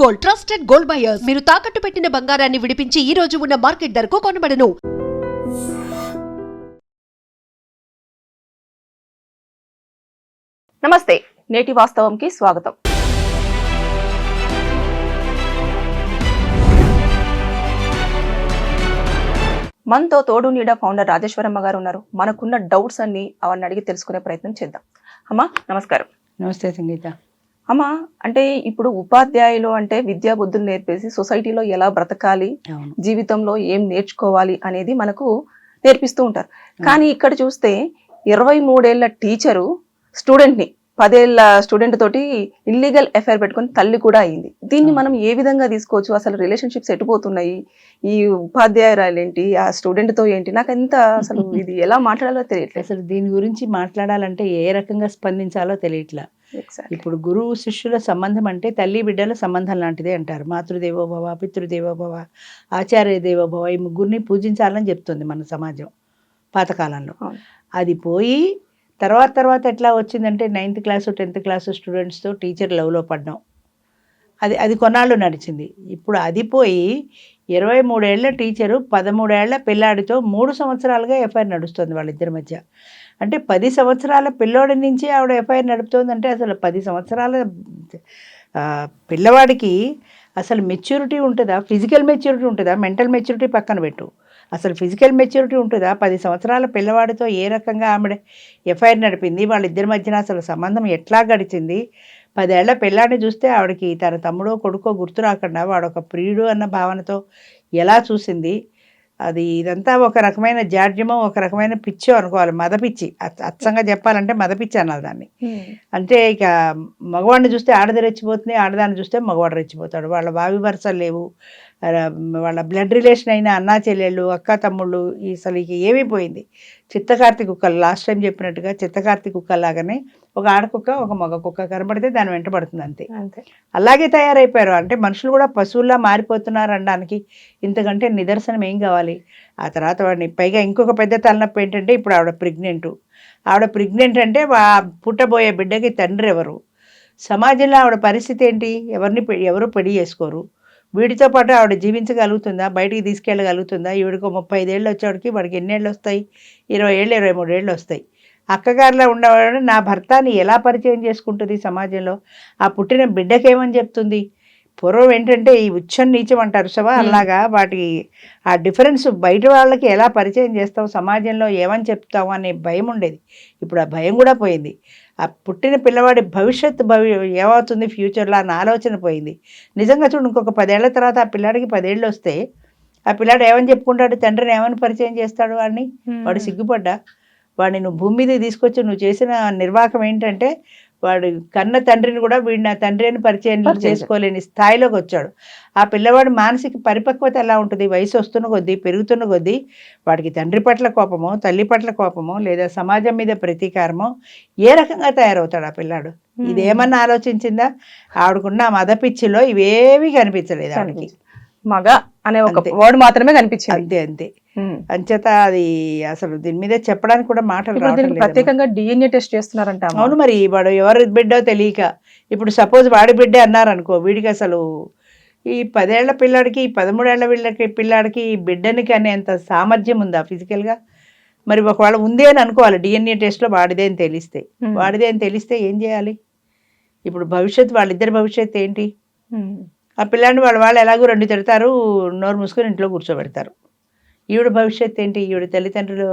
Gold, trusted gold buyers. మీరు తాకట్టు పెట్టిన బంగారాన్ని విడిపించి ఈ రోజు ఉన్న మార్కెట్ ధరకు కొనబడను. నమస్తే, నేటి వాస్తవంకి స్వాగతం. మనతో తోడు నీడ ఫౌండర్ రాజేశ్వరమ్మ గారు ఉన్నారు. మనకున్న డౌట్స్ అన్ని అవన్నీ అడిగి తెలుసుకునే ప్రయత్నం చేద్దాం. అమ్మా నమస్కారం. నమస్తే సంగీత. అమ్మా, అంటే ఇప్పుడు ఉపాధ్యాయులు అంటే విద్యా బుద్ధులు నేర్పేసి సొసైటీలో ఎలా బ్రతకాలి, జీవితంలో ఏం నేర్చుకోవాలి అనేది మనకు నేర్పిస్తూ ఉంటారు. కానీ ఇక్కడ చూస్తే 23 ఏళ్ల టీచరు స్టూడెంట్ని 10 ఏళ్ల స్టూడెంట్ తోటి ఇల్లీగల్ ఎఫైర్ పెట్టుకొని తల్లి కూడా అయింది. దీన్ని మనం ఏ విధంగా తీసుకోవచ్చు? అసలు రిలేషన్షిప్స్ ఎటుపోతున్నాయి? ఈ ఉపాధ్యాయురాలు ఏంటి, ఆ స్టూడెంట్ తో ఏంటి, నాకు ఎంత అసలు ఇది ఎలా మాట్లాడాలో తెలియట్లేదు. అసలు దీని గురించి మాట్లాడాలంటే ఏ రకంగా స్పందించాలో తెలియట్లా. ఇప్పుడు గురువు శిష్యుల సంబంధం అంటే తల్లి బిడ్డల సంబంధం లాంటిదే అంటారు. మాతృదేవోభవ, పితృదేవోభవ, ఆచార్య దేవోభవ, ఈ ముగ్గురిని పూజించాలని చెప్తుంది మన సమాజం పాతకాలంలో. అది పోయి తర్వాత ఎట్లా వచ్చిందంటే 9th class 10th class స్టూడెంట్స్తో teacher లవ్లో పడ్డాం. అది కొన్నాళ్ళు నడిచింది. ఇప్పుడు అది పోయి 23 ఏళ్ల టీచరు 13 ఏళ్ల పిల్లాడితో 3 సంవత్సరాలుగా ఎఫ్ఐఆర్ నడుస్తుంది వాళ్ళిద్దరి మధ్య. అంటే 10 సంవత్సరాల పిల్లోడి నుంచి ఆవిడ ఎఫ్ఐఆర్ నడుపుతోందంటే అసలు 10 సంవత్సరాల పిల్లవాడికి అసలు మెచ్యూరిటీ ఉంటుందా? ఫిజికల్ మెచ్యూరిటీ ఉంటుందా? మెంటల్ మెచ్యూరిటీ పక్కన పెట్టు. అసలు ఫిజికల్ మెచ్యూరిటీ ఉంటుందా? 10 సంవత్సరాల పిల్లవాడితో ఏ రకంగా ఆమె ఎఫ్ఐఆర్ నడిపింది? వాళ్ళిద్దరి మధ్యన అసలు సంబంధం ఎట్లా గడిచింది? 10 ఏళ్ల పిల్లాడిని చూస్తే ఆవిడకి తన తమ్ముడో కొడుకో గుర్తు రాకుండా వాడొక ప్రియుడు అన్న భావనతో ఎలా చూసింది? ఇదంతా ఒక రకమైన జాడ్యమో, ఒక రకమైన పిచ్చో అనుకోవాలి. మదపిచ్చి, అచ్చంగా చెప్పాలంటే మదపిచ్చి అనాలి దాన్ని. అంటే ఇక మగవాడిని చూస్తే ఆడది రెచ్చిపోతుంది, ఆడదాన్ని చూస్తే మగవాడు రెచ్చిపోతాడు. వాళ్ళ భావి వరుసలు లేవు, వాళ్ళ బ్లడ్ రిలేషన్ అయిన అన్నా చెల్లెళ్ళు, అక్క తమ్ముళ్ళు, అసలు ఇక ఏమీ పోయింది. చిత్తకార్తె కుక్కలు, లాస్ట్ టైం చెప్పినట్టుగా చిత్తకార్తె కుక్కలాగానే ఒక ఆడకుక్క ఒక మగ కుక్క కనబడితే దాని వెంట పడుతుంది అంతే. అలాగే తయారైపోయారు. అంటే మనుషులు కూడా పశువుల్లా మారిపోతున్నారు అనడానికి ఇంతకంటే నిదర్శనం ఏం కావాలి? ఆ తర్వాత వాడిని పైగా ఇంకొక పెద్ద తలనొప్పి ఏంటంటే ఇప్పుడు ఆవిడ ప్రెగ్నెంట్ అంటే పుట్టబోయే బిడ్డకి తండ్రి ఎవరు? సమాజంలో ఆవిడ పరిస్థితి ఏంటి? ఎవరు పెళ్లి చేసుకోరు. వీడితో పాటు ఆవిడ జీవించగలుగుతుందా? బయటికి తీసుకెళ్ళగలుగుతుందా? ఈవిడికి 35 ఏళ్ళు వచ్చేవాడికి వాడికి ఎన్నేళ్ళు వస్తాయి? 20 ఏళ్ళు 23 ఏళ్ళు వస్తాయి. అక్కగారిలో ఉండేవాడు నా భర్తని ఎలా పరిచయం చేసుకుంటుంది సమాజంలో? ఆ పుట్టిన బిడ్డకేమని చెప్తుంది? పూర్వం ఏంటంటే ఈ ఉచ్చం నీచం అంటారు సభ, అలాగా వాటి ఆ డిఫరెన్స్ బయట వాళ్ళకి ఎలా పరిచయం చేస్తావు, సమాజంలో ఏమని చెప్తావు అనే భయం ఉండేది. ఇప్పుడు ఆ భయం కూడా పోయింది. ఆ పుట్టిన పిల్లవాడి భవిష్యత్తు ఏమవుతుంది ఫ్యూచర్లో అన్న ఆలోచన పోయింది. నిజంగా చూడు, ఇంకొక 10 ఏళ్ల తర్వాత ఆ పిల్లాడికి 10 ఏళ్ళు వస్తే ఆ పిల్లాడు ఏమని చెప్పుకుంటాడు? తండ్రిని ఏమని పరిచయం చేస్తాడు వాడిని? వాడు సిగ్గుపడ్డా? వాడిని నువ్వు భూమి మీద తీసుకొచ్చి నువ్వు చేసిన నిర్వాహకం ఏంటంటే వాడు కన్న తండ్రిని కూడా వీడు నా తండ్రి అని పరిచయం చేసుకోలేని స్థాయిలోకి వచ్చాడు. ఆ పిల్లవాడి మానసిక పరిపక్వత ఎలా ఉంటుంది? వయసు వస్తున్న కొద్దీ, పెరుగుతున్న కొద్దీ వాడికి తండ్రి పట్ల కోపమో, తల్లి పట్ల కోపమో, లేదా సమాజం మీద ప్రతీకారమో ఏ రకంగా తయారవుతాడు ఆ పిల్లాడు? ఇదేమన్నా ఆలోచించిందా? ఆవిడకున్న మదపిచ్చిలో ఇవేవి కనిపించలేదు ఆవిడకి. మగ అనే ఒక వర్డ్ మాత్రమే కనిపించింది. అంతే. అంచేత అది అసలు దీని మీద చెప్పడానికి కూడా మాటలు రావట్లేదు. ప్రత్యేకంగా DNA టెస్ట్ చేస్తున్నారంట. అవును, మరి వాడు ఎవరి బిడ్డో తెలియక ఇప్పుడు సపోజ్ వాడి బిడ్డే అన్నారనుకో, వీడికి అసలు ఈ 10 ఏళ్ల పిల్లాడికి 13 ఏళ్ల పిల్లాడికి బిడ్డనికి అనేంత సామర్థ్యం ఉందా ఫిజికల్గా? మరి ఒకవేళ ఉంది అని అనుకోవాలి. DNA టెస్ట్లో వాడిదే అని తెలిస్తే ఏం చేయాలి? ఇప్పుడు వాళ్ళిద్దరి భవిష్యత్తు ఏంటి? ఆ పిల్లాడిని వాళ్ళు ఎలాగో 2 తిడతారు, నోరు మూసుకొని ఇంట్లో కూర్చోబెడతారు. ఈవిడ భవిష్యత్తు ఏంటి? ఈవిడ తల్లిదండ్రులు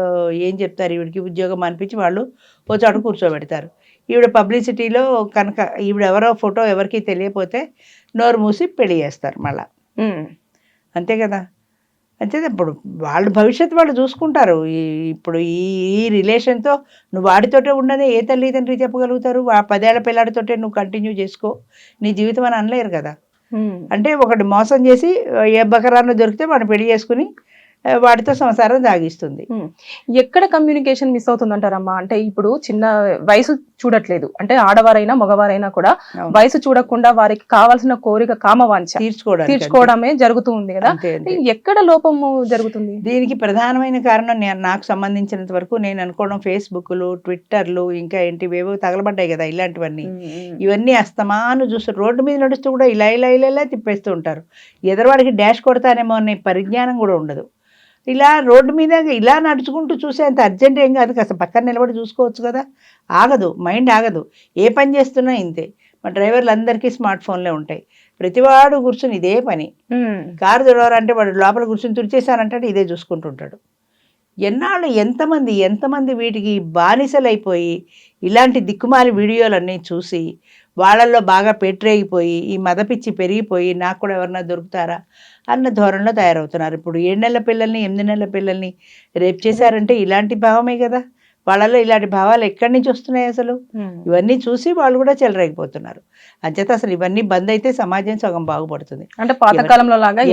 ఏం చెప్తారు? ఈవిడికి ఉద్యోగం అనిపించి వాళ్ళు ఓ చోట కూర్చోబెడతారు. ఈవిడ పబ్లిసిటీలో కనుక ఈవిడ ఎవరో ఫోటో ఎవరికి తెలియపోతే నోరు మూసి పెళ్లి చేస్తారు మళ్ళా. అంతే కదా. అంతే. ఇప్పుడు వాళ్ళ భవిష్యత్తు వాళ్ళు చూసుకుంటారు. ఇప్పుడు ఈ రిలేషన్తో నువ్వు వాడితోటే ఉండదే ఏ తల్లిదండ్రి చెప్పగలుగుతారు? ఆ 10 ఏళ్ల పిల్లాడితోటే నువ్వు కంటిన్యూ చేసుకో నీ జీవితం అని అనలేరు కదా. అంటే ఒకటి మోసం చేసి ఏ బకరాన్ని దొరికితే వాడిని పెళ్లి చేసుకుని వాటితో సంసారం సాగిస్తుంది. ఎక్కడ కమ్యూనికేషన్ మిస్ అవుతుందంటారమ్మా? అంటే ఇప్పుడు చిన్న వయసు చూడట్లేదు, అంటే ఆడవారైనా మగవారైనా కూడా అవును. వయసు చూడకుండా వారికి కావాల్సిన కోరిక కామవాంఛ తీర్చుకోవడమే జరుగుతూ ఉంది కదా. అంతే అంతే. ఎక్కడ లోపము జరుగుతుంది? దీనికి ప్రధానమైన కారణం నాకు సంబంధించినంత వరకు నేను అనుకోవడం ఫేస్బుక్లు, ట్విట్టర్లు, ఇంకా ఏంటివేవో తగలబడ్డాయి కదా ఇలాంటివన్నీ. ఇవన్నీ అస్తమాను చూస్తారు. రోడ్డు మీద నడుస్తూ కూడా ఇలా ఇలా ఇలా ఇలా తిప్పేస్తూ ఉంటారు. ఎదరవాడికి డాష్ కొడతానేమో అనే పరిజ్ఞానం కూడా ఉండదు. ఇలా రోడ్డు మీద ఇలా నడుచుకుంటూ చూసే అంత అర్జెంట్ ఏం కాదు, కాస్త పక్కన నిలబడి చూసుకోవచ్చు కదా. ఆగదు, మైండ్ ఆగదు. ఏ పని చేస్తున్నా ఇంతే. మా డ్రైవర్లు అందరికీ స్మార్ట్ ఫోన్లే ఉంటాయి. ప్రతివాడు కూర్చుని ఇదే పని. కారు తుడవాలంటే వాడు లోపల కూర్చుని తుడిచేశానంటే ఇదే చూసుకుంటుంటాడు. ఎన్నాళ్ళు ఎంతమంది వీటికి బానిసలైపోయి ఇలాంటి దిక్కుమాలి వీడియోలన్నీ చూసి వాళ్ళల్లో బాగా పెట్టరేగిపోయి ఈ మదపిచ్చి పెరిగిపోయి నాకు కూడా ఎవరన్నా దొరుకుతారా అన్న ధోరణిలో తయారవుతున్నారు. ఇప్పుడు 7 నెలల పిల్లల్ని 8 నెలల పిల్లల్ని రేప్ చేశారంటే ఇలాంటి భావమే కదా. వాళ్ళలో ఇలాంటి భావాలు ఎక్కడి నుంచి వస్తున్నాయి అసలు? ఇవన్నీ చూసి వాళ్ళు కూడా చెలరేగిపోతున్నారు. అంచేత అసలు ఇవన్నీ బంద్ అయితే సమాజం సగం బాగుపడుతుంది. అంటే పాతకాలంలో లాగా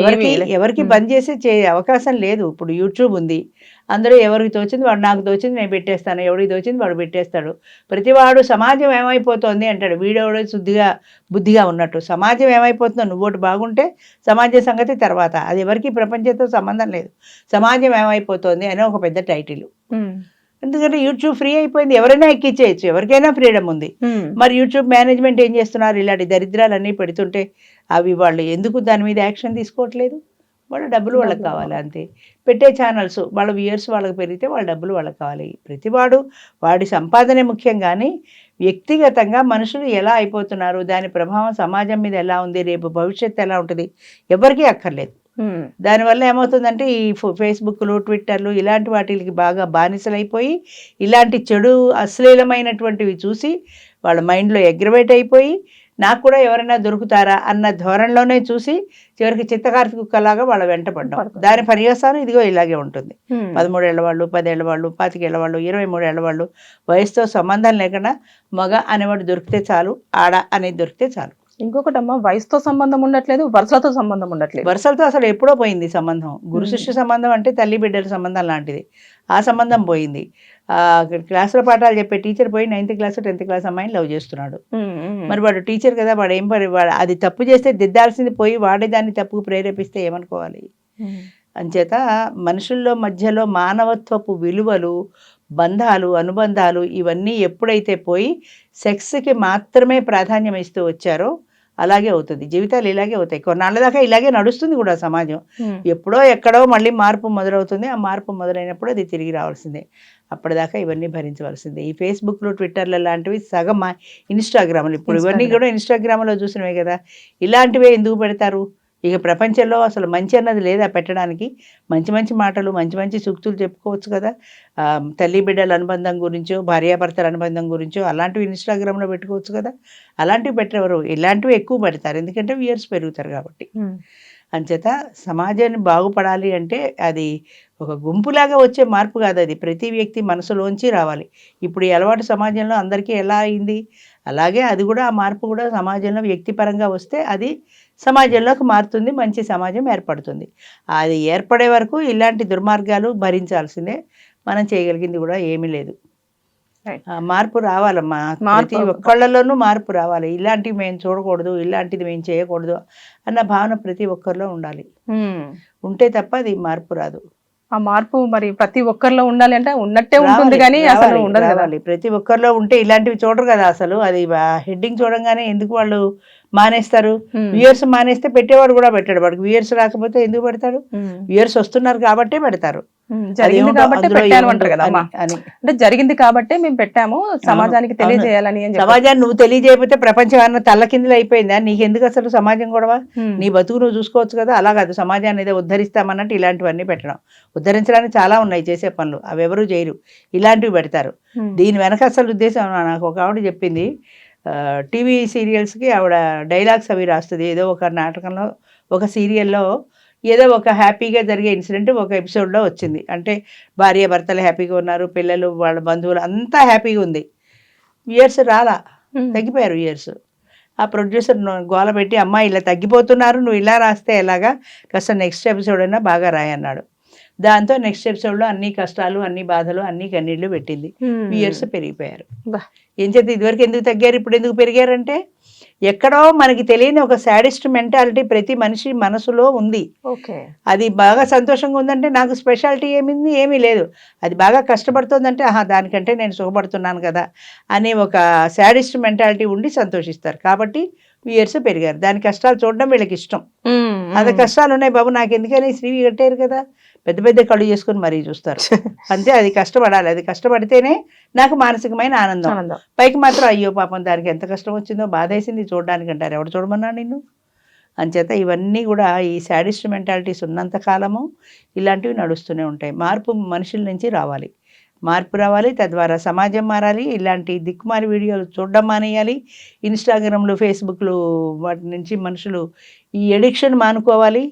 ఎవరికి బంద్ చేసే అవకాశం లేదు. ఇప్పుడు యూట్యూబ్ ఉంది, అందరూ ఎవరికి తోచింది వాడు నాకు తోచింది నేను పెట్టేస్తాను, ఎవరికి తోచింది వాడు పెట్టేస్తాడు. ప్రతివాడు సమాజం ఏమైపోతుంది అంటాడు. వీడెవడో బుద్ధిగా ఉన్నట్టు. సమాజం ఏమైపోతుందో నువ్వోటి బాగుంటే సమాజం సంగతి తర్వాత, అది ఎవరికి ప్రపంచంతో సంబంధం లేదు. సమాజం ఏమైపోతుంది అని ఒక పెద్ద టైటిల్. ఎందుకంటే యూట్యూబ్ ఫ్రీ అయిపోయింది, ఎవరైనా ఎక్కించేయచ్చు, ఎవరికైనా ఫ్రీడమ్ ఉంది. మరి యూట్యూబ్ మేనేజ్మెంట్ ఏం చేస్తున్నారు? ఇలాంటి దరిద్రాలన్నీ పెడుతుంటే అవి వాళ్ళు ఎందుకు దాని మీద యాక్షన్ తీసుకోవట్లేదు? వాళ్ళ డబ్బులు వాళ్ళకి కావాలి అంతే. పెట్టే ఛానల్స్ వాళ్ళ వ్యూయర్స్ వాళ్ళకి పెరిగితే వాళ్ళ డబ్బులు వాళ్ళకి కావాలి. ప్రతివాడు వాడి సంపాదనే ముఖ్యం, కానీ వ్యక్తిగతంగా మనుషులు ఎలా అయిపోతున్నారు, దాని ప్రభావం సమాజం మీద ఎలా ఉంది, రేపు భవిష్యత్తు ఎలా ఉంటుంది ఎవరికీ అక్కర్లేదు. దానివల్ల ఏమవుతుందంటే ఈ ఫేస్బుక్లు, ట్విట్టర్లు ఇలాంటి వాటికి బాగా బానిసలైపోయి ఇలాంటి చెడు అశ్లీలమైనటువంటివి చూసి వాళ్ళ మైండ్లో అగ్రవేట్ అయిపోయి నాకు కూడా ఎవరైనా దొరుకుతారా అన్న ధోరణిలోనే చూసి చివరికి చిత్తకార్తి కుక్కలాగా వాళ్ళ వెంట పడ్డాం. దాని పర్యవసానం ఇదిగో ఇలాగే ఉంటుంది. 13 ఏళ్ల వాళ్ళు, 10 ఏళ్ల వాళ్ళు, 25 ఏళ్ల వాళ్ళు, 23 ఏళ్ల వాళ్ళు, వయసుతో సంబంధం లేకుండా మగ అనేవాడు దొరికితే చాలు, ఆడ అనేది దొరికితే చాలు. ఇంకొకటమ్మా, వయసుతో సంబంధం ఉండట్లేదు, వరుసలతో సంబంధం ఉండట్లేదు. వరుసలతో అసలు ఎప్పుడో పోయింది సంబంధం. గురు శిష్య సంబంధం అంటే తల్లి బిడ్డల సంబంధం లాంటిది. ఆ సంబంధం పోయింది. క్లాసులో పాఠాలు చెప్పే టీచర్ పోయి 9th క్లాస్ 10th క్లాస్ అమ్మాయిని లవ్ చేస్తున్నాడు. మరి వాడు టీచర్ కదా, వాడు ఏం వాడు అది తప్పు చేస్తే దిద్దాల్సింది పోయి వాడే దాన్ని తప్పుకు ప్రేరేపిస్తే ఏమనుకోవాలి? అంచేత మనుషుల్లో మధ్యలో మానవత్వపు విలువలు, బంధాలు, అనుబంధాలు ఇవన్నీ ఎప్పుడైతే పోయి సెక్స్కి మాత్రమే ప్రాధాన్యం ఇస్తూ వచ్చారో అలాగే అవుతుంది. జీవితాలు ఇలాగే అవుతాయి. కొన్నాళ్ళ దాకా ఇలాగే నడుస్తుంది కూడా సమాజం. ఎప్పుడో ఎక్కడో మళ్ళీ మార్పు మొదలవుతుంది. ఆ మార్పు మొదలైనప్పుడు అది తిరిగి రావాల్సిందే. అప్పటిదాకా ఇవన్నీ భరించవలసిందే. ఈ ఫేస్బుక్లు, ట్విట్టర్లు లాంటివి సగం ఇన్స్టాగ్రామ్లు, ఇప్పుడు ఇవన్నీ కూడా ఇన్స్టాగ్రామ్లో చూసినవే కదా. ఇలాంటివే ఎందుకు పెడతారు? ఇక ప్రపంచంలో అసలు మంచి అన్నది లేదా పెట్టడానికి? మంచి మంచి మాటలు, మంచి మంచి సూక్తులు చెప్పుకోవచ్చు కదా. తల్లి బిడ్డల అనుబంధం గురించో, భార్యాభర్తల అనుబంధం గురించో అలాంటివి ఇన్స్టాగ్రామ్లో పెట్టుకోవచ్చు కదా. అలాంటివి పెట్టేవారు, ఇలాంటివి ఎక్కువ పెడతారు, ఎందుకంటే వ్యూయర్స్ పెరుగుతారు కాబట్టి. అంచేత సమాజాన్ని బాగుపడాలి అంటే అది ఒక గుంపులాగా వచ్చే మార్పు కాదు, అది ప్రతి వ్యక్తి మనసులోంచి రావాలి. ఇప్పుడు ఈ అలవాటు సమాజంలో అందరికీ ఎలా అయింది, అలాగే అది కూడా, ఆ మార్పు కూడా సమాజంలో వ్యక్తిపరంగా వస్తే అది సమాజంలోకి మారుతుంది, మంచి సమాజం ఏర్పడుతుంది. అది ఏర్పడే వరకు ఇలాంటి దుర్మార్గాలు భరించాల్సిందే. మనం చేయగలిగింది కూడా ఏమీ లేదు. మార్పు రావాలమ్మా, ప్రతి ఒక్కళ్ళలోనూ మార్పు రావాలి. ఇలాంటివి మేము చూడకూడదు, ఇలాంటిది మేము చేయకూడదు అన్న భావన ప్రతి ఒక్కరిలో ఉండాలి. ఉంటే తప్ప అది మార్పు రాదు. ఆ మార్పు మరి ప్రతి ఒక్కరిలో ఉండాలి అంటే ఉన్నట్టే ఉంటుంది, కానీ అసలు ఉండదు కదా. ప్రతి ఒక్కరిలో ఉంటే ఇలాంటివి చూడరు కదా అసలు. అది హెడ్డింగ్ చూడంగానే ఎందుకు వాళ్ళు మానేస్తారు? వ్యూయర్స్ మానేస్తే పెట్టేవాడు కూడా పెట్టాడు. వాడికి వ్యూయర్స్ రాకపోతే ఎందుకు పెడతాడు? వ్యూయర్స్ వస్తున్నారు కాబట్టే పెడతారు. జరిగింది కాబట్టి పెట్టాను అంటారు కదా అమ్మా. అంటే జరిగింది కాబట్టి మేము పెట్టాము, సమాజానికి తెలియజేయాలని. సమాజాన్ని నువ్వు తెలియజేయకపోతే ప్రపంచం అన్న తల్ల కిందలు అయిపోయిందా? నీకెందుకు అసలు సమాజం గొడవ? నీ బతుకు నువ్వు చూసుకోవచ్చు కదా. అలా కాదు, సమాజాన్ని ఏదో ఉద్ధరిస్తామన్నట్టు ఇలాంటివన్నీ పెట్టడం. ఉద్ధరించడానికి చాలా ఉన్నాయి చేసే పనులు, అవి ఎవరు చేయరు, ఇలాంటివి పెడతారు. దీని వెనక అసలు ఉద్దేశం నాకు ఒక ఆవిడ చెప్పింది. టీవీ సీరియల్స్కి ఆవిడ డైలాగ్స్ అవి రాస్తుంది. ఏదో ఒక నాటకంలో, ఒక సీరియల్లో ఏదో ఒక హ్యాపీగా జరిగే ఇన్సిడెంట్ ఒక ఎపిసోడ్లో వచ్చింది. అంటే భార్య భర్తలు హ్యాపీగా ఉన్నారు, పిల్లలు వాళ్ళ బంధువులు అంతా హ్యాపీగా ఉంది. వ్యూయర్స్ రాలా, తగ్గిపోయారు వ్యూయర్స్. ఆ ప్రొడ్యూసర్ గోల పెట్టి, అమ్మ ఇలా తగ్గిపోతున్నారు, నువ్వు ఇలా రాస్తే ఎలాగా, కాస్త నెక్స్ట్ ఎపిసోడ్ అయినా బాగా రాయన్నాడు. దాంతో నెక్స్ట్ ఎపిసోడ్లో అన్ని కష్టాలు అన్ని బాధలు అన్ని కన్నీళ్లు పెట్టింది. వ్యూయర్స్ పెరిగిపోయారు. బా. ఏం చేత ఇదివరకు ఎందుకు తగ్గారు ఇప్పుడు ఎందుకు పెరిగారంటే ఎక్కడో మనకి తెలియని ఒక సాడిస్ట్ మెంటాలిటీ ప్రతి మనిషి మనసులో ఉంది. ఓకే. అది బాగా సంతోషంగా ఉందంటే నాకు స్పెషాలిటీ ఏమీ లేదు. అది బాగా కష్టపడుతుందంటే దానికంటే నేను సుఖపడుతున్నాను కదా అనే ఒక సాడిస్ట్ మెంటాలిటీ ఉండి సంతోషిస్తారు. కాబట్టి వ్యూయర్స్ పెరిగారు. దాని కష్టాలు చూడడం వీళ్ళకి ఇష్టం. అదే కష్టాలు ఉన్నాయి బాబు నాకు ఎందుకని శ్రీవి కట్టారు కదా, పెద్ద పెద్ద కళ్ళు చేసుకుని మరీ చూస్తారు. అంతే, అది కష్టపడాలి. అది కష్టపడితేనే నాకు మానసికమైన ఆనందం. పైకి మాత్రం అయ్యో పాపం దానికి ఎంత కష్టం వచ్చిందో బాధ వేసింది చూడడానికి అంటారు. ఎవడు చూడమన్నా నిన్ను? అంచేత ఇవన్నీ కూడా ఈ సాడిస్ట్ మెంటాలిటీస్ ఉన్నంత కాలము ఇలాంటివి నడుస్తూనే ఉంటాయి. మార్పు మనుషుల నుంచి రావాలి, మార్పు రావాలి, తద్వారా సమాజం మారాలి. ఇలాంటి దిక్కుమాలి వీడియోలు చూడడం మానేయాలి. ఇన్స్టాగ్రామ్లు ఫేస్బుక్లు వాటి నుంచి మనుషులు ఈ ఎడిక్షన్ మానుకోవాలి.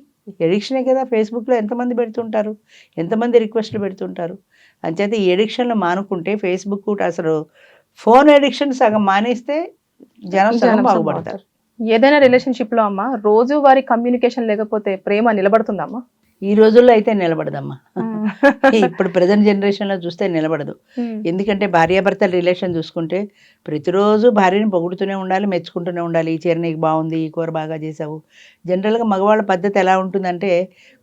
ఎడిక్షనే కదా, ఫేస్బుక్లో ఎంతమంది పెడుతుంటారు, ఎంతమంది రిక్వెస్ట్లు పెడుతుంటారు. అంచేత ఈ ఎడిక్షన్లు మానుకుంటే ఫేస్బుక్ అసలు ఫోన్ ఎడిక్షన్ సగం మానేస్తే జనం సగం బాగుపడతారు. ఏదైనా రిలేషన్షిప్ లో అమ్మా రోజు వారి కమ్యూనికేషన్ లేకపోతే ప్రేమ నిలబడుతుందమ్మా? ఈ రోజుల్లో అయితే నిలబడదమ్మా. ఇప్పుడు ప్రజెంట్ జనరేషన్లో చూస్తే నిలబడదు. ఎందుకంటే భార్యాభర్తల రిలేషన్ చూసుకుంటే ప్రతిరోజు భార్యని పొగుడుతూనే ఉండాలి, మెచ్చుకుంటూనే ఉండాలి. ఈ చీర నీకు బాగుంది, ఈ కూర బాగా చేసావు. జనరల్గా మగవాళ్ళ పద్ధతి ఎలా ఉంటుందంటే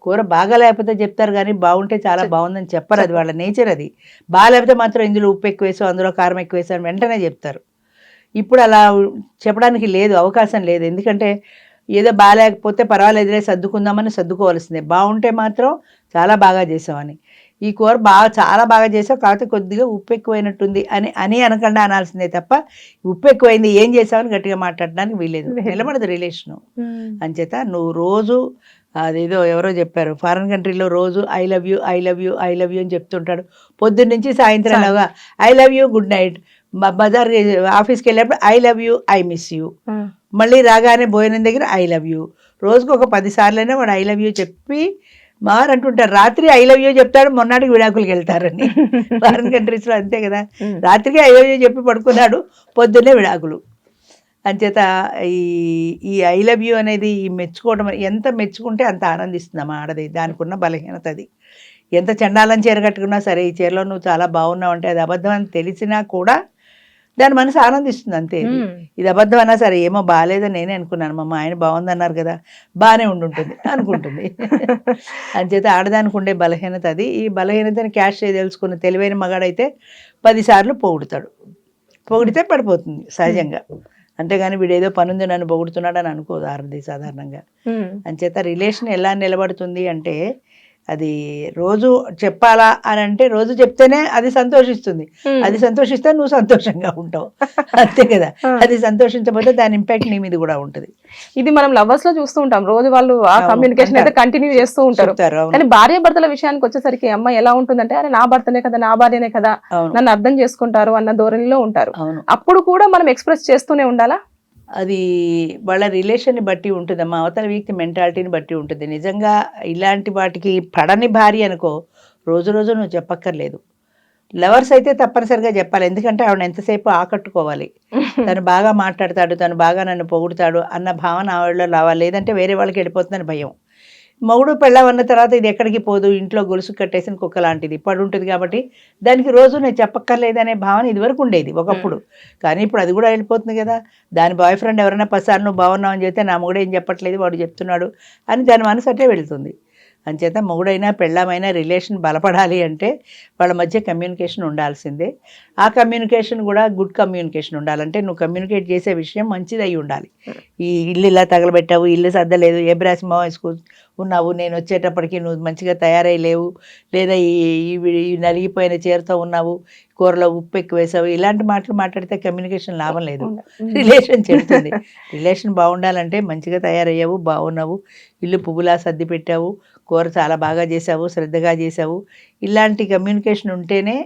కూర బాగా లేకపోతే చెప్తారు కానీ బాగుంటే చాలా బాగుందని చెప్పరు. అది వాళ్ళ నేచర్. అది బాగా లేకపోతే మాత్రం ఇందులో ఉప్పు ఎక్కువ వేసావు, అందులో కారం ఎక్కువ వేసావు అని వెంటనే చెప్తారు. ఇప్పుడు అలా చెప్పడానికి లేదు, అవకాశం లేదు. ఎందుకంటే ఏదో బాగాలేకపోతే పర్వాలేదులే సర్దుకుందామని సర్దుకోవాల్సిందే. బాగుంటే మాత్రం చాలా బాగా చేసామని, ఈ కూర చాలా బాగా చేసావు కాకపోతే కొద్దిగా ఉప్పు ఎక్కువైనట్టుంది అని అనకుండా అనాల్సిందే తప్ప ఉప్పు ఎక్కువైంది ఏం చేసావని గట్టిగా మాట్లాడడానికి వీలేదు, నిలబడదు రిలేషను. అంచేత నువ్వు రోజు అదేదో ఎవరో చెప్పారు ఫారెన్ కంట్రీలో రోజు I love you I love you I love you అని చెప్తుంటాడు. పొద్దున్న నుంచి సాయంత్రంలాగా I love you good night. బజార్ ఆఫీస్కి వెళ్ళినప్పుడు I love you I miss you. మళ్ళీ రాగానే భోజనం దగ్గర ఐ లవ్ యూ. రోజుకు ఒక 10 సార్లైనా వాడు ఐ లవ్ యూ చెప్పి మారు అంటుంటారు. రాత్రి ఐ లవ్ యూ చెప్తాడు, మొన్నటికి విడాకులకి వెళ్తారని. ఫారెన్ కంట్రీస్లో అంతే కదా, రాత్రికి ఐ లవ్ యూ చెప్పి పడుకున్నాడు, పొద్దున్నే విడాకులు. అంచేత ఈ ఐ లవ్ యూ అనేది ఈ మెచ్చుకోవడం, ఎంత మెచ్చుకుంటే అంత ఆనందిస్తుందమ్మా ఆడది. దానికి ఉన్న బలహీనత అది. ఎంత చండాలని చీర కట్టుకున్నా సరే ఈ చీరలో నువ్వు చాలా బాగున్నావు అంటే అది అబద్ధం అని తెలిసినా కూడా దాని మనసు ఆనందిస్తుంది అంతే. ఇది అబద్ధం అన్నా సరే ఏమో బాగాలేదని నేనే అనుకున్నాను, మా ఆయన బాగుందన్నారు కదా బాగానే ఉండుంటుంది అనుకుంటుంది. అంచేత ఆడదానికి ఉండే బలహీనత అది. ఈ బలహీనతని క్యాష్ చేయదలుచుకున్న తెలివైన మగాడైతే 10 సార్లు పొగుడుతాడు. పొగిడితే పడిపోతుంది సహజంగా. అంతేగాని వీడేదో పనుంది నన్ను పొగుడుతున్నాడు అని అనుకోదు ఆడది సాధారణంగా. అంచేత రిలేషన్ ఎలా నిలబడుతుంది అంటే అది రోజు చెప్పాలా అని అంటే రోజు చెప్తేనే అది సంతోషిస్తుంది. అది సంతోషిస్తే నువ్వు సంతోషంగా ఉంటావు అంతే కదా. అది సంతోషించకపోతే దాని ఇంపాక్ట్ నీ మీద కూడా ఉంటుంది. ఇది మనం లవర్స్ లో చూస్తూ ఉంటాం, రోజు వాళ్ళు ఆ కమ్యూనికేషన్ అయితే కంటిన్యూ చేస్తూ ఉంటారు. కానీ భార్య భర్తల విషయానికి వచ్చేసరికి అమ్మ ఎలా ఉంటుందంటే అరే నా భర్తనే కదా, నా భార్యనే కదా, నన్ను అర్థం చేసుకుంటారు అన్న ధోరణిలో ఉంటారు. అప్పుడు కూడా మనం ఎక్స్ప్రెస్ చేస్తూనే ఉండాలా? అది వాళ్ళ రిలేషన్ని బట్టి ఉంటుందమ్మా, అవతల వ్యక్తి మెంటాలిటీని బట్టి ఉంటుంది. నిజంగా ఇలాంటి వాటికి పడని భార్య అనుకో రోజు రోజు నువ్వు చెప్పక్కర్లేదు. లవర్స్ అయితే తప్పనిసరిగా చెప్పాలి, ఎందుకంటే ఆవిడ ఎంతసేపు ఆకట్టుకోవాలి. తను బాగా మాట్లాడతాడు, తను బాగా నన్ను పొగుడుతాడు అన్న భావన ఆవిడలో రావాలి. లేదంటే వేరే వాళ్ళకి వెళ్ళిపోతుందని భయం. మొగుడు పెళ్ళామన్న తర్వాత ఇది ఎక్కడికి పోదు, ఇంట్లో గొలుసు కట్టేసిన కుక్క లాంటిది పడి ఉంటుంది కాబట్టి దానికి రోజు నేను చెప్పక్కర్లేదనే భావన ఇదివరకు ఉండేది ఒకప్పుడు. కానీ ఇప్పుడు అది కూడా వెళ్ళిపోతుంది కదా. దాని బాయ్ ఫ్రెండ్ ఎవరైనా 10 సార్లు నువ్వు బాగున్నావు అని చెప్తే నా మొగుడు ఏం చెప్పట్లేదు వాడు చెప్తున్నాడు అని దాని మనసు అట్టే వెళుతుంది. అంచేత మొగుడైనా పెళ్ళామైనా రిలేషన్ బలపడాలి అంటే వాళ్ళ మధ్య కమ్యూనికేషన్ ఉండాల్సిందే. ఆ కమ్యూనికేషన్ కూడా గుడ్ కమ్యూనికేషన్ ఉండాలంటే నువ్వు కమ్యూనికేట్ చేసే విషయం మంచిది అయి ఉండాలి. ఈ ఇల్లు ఇలా తగలబెట్టావు, ఇల్లు సర్దలేదు, ఏ బ్రాస్ వేసుకు ఉన్నావు, నేను వచ్చేటప్పటికి నువ్వు మంచిగా తయారై లేవు, లేదా ఈ నలిగిపోయిన చీరతో ఉన్నావు, కూరలో ఉప్పు ఎక్కువ వేసావు, ఇలాంటి మాటలు మాట్లాడితే కమ్యూనికేషన్ లాభం లేదు, రిలేషన్ చెడుతుంది. రిలేషన్ బాగుండాలంటే మంచిగా తయారయ్యావు, బాగున్నావు, ఇల్లు పువ్వులా సర్ది పెట్టావు, కూర చాలా బాగా చేసావు, శ్రద్ధగా చేసావు, ఇలాంటి కమ్యూనికేషన్ ఉంటేనే